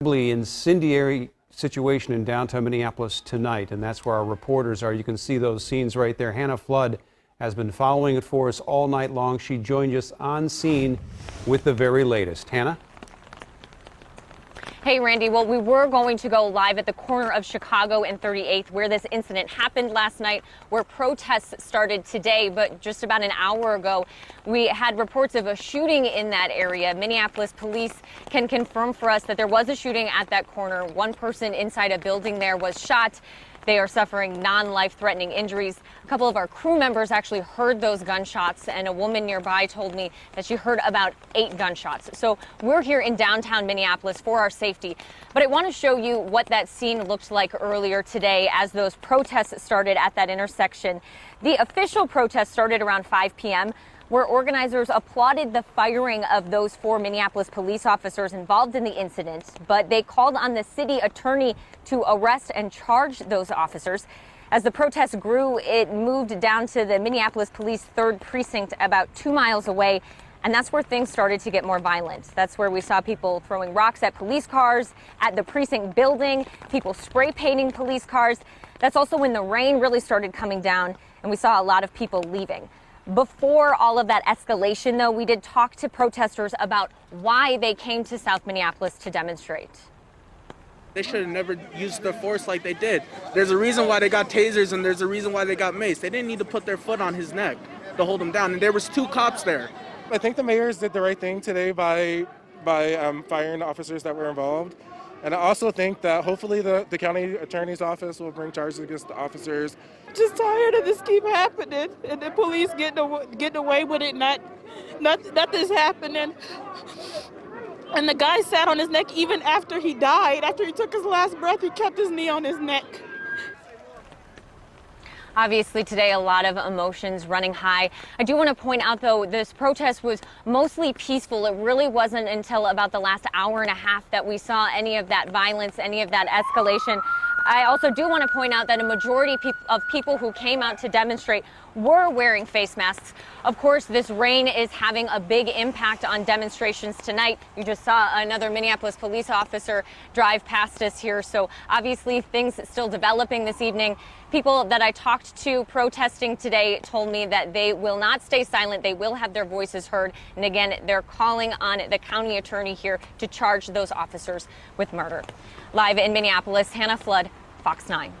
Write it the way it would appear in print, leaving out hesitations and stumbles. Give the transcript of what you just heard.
Incendiary situation in downtown Minneapolis tonight, and that's where our reporters are. You can see those scenes right there. Hannah Flood has been following it for us all night long. She joined us on scene with the very latest. Hannah? Hey, Randy. Well, we were going to go live at the corner of Chicago and 38th where this incident happened last night, where protests started today. But just about an hour ago, we had reports of a shooting in that area. Minneapolis police can confirm for us that there was a shooting at that corner. One person inside a building there was shot. They are suffering non-life-threatening injuries. A couple of our crew members actually heard those gunshots, and a woman nearby told me that she heard about 8 gunshots. So we're here in downtown Minneapolis for our safety. But I want to show you what that scene looked like earlier today as those protests started at that intersection. The official protest started around 5 p.m., where organizers applauded the firing of those 4 Minneapolis police officers involved in the incident, but they called on the city attorney to arrest and charge those officers. As the protest grew, it moved down to the Minneapolis Police Third Precinct about 2 miles away, and that's where things started to get more violent. That's where we saw people throwing rocks at police cars, at the precinct building, people spray painting police cars. That's also when the rain really started coming down, and we saw a lot of people leaving. Before all of that escalation, though, we did talk to protesters about why they came to South Minneapolis to demonstrate. They should have never used the force like they did. There's a reason why they got tasers and there's a reason why they got mace. They didn't need to put their foot on his neck to hold him down. And there was 2 cops there. I think the mayors did the right thing today by firing the officers that were involved. And I also think that hopefully the county attorney's office will bring charges against the officers. Just tired of this keep happening and the police getting away with it, nothing's happening. And the guy sat on his neck even after he died. After he took his last breath, he kept his knee on his neck. Obviously today, a lot of emotions running high. I do want to point out, though, this protest was mostly peaceful. It really wasn't until about the last hour and a half that we saw any of that violence, any of that escalation. I also do want to point out that a majority of people who came out to demonstrate were wearing face masks. Of course, this rain is having a big impact on demonstrations tonight. You just saw another Minneapolis police officer drive past us here. So obviously things still developing this evening. People that I talked to protesting today told me that they will not stay silent. They will have their voices heard. And again, they're calling on the county attorney here to charge those officers with murder. Live in Minneapolis, Hannah Flood, Fox 9.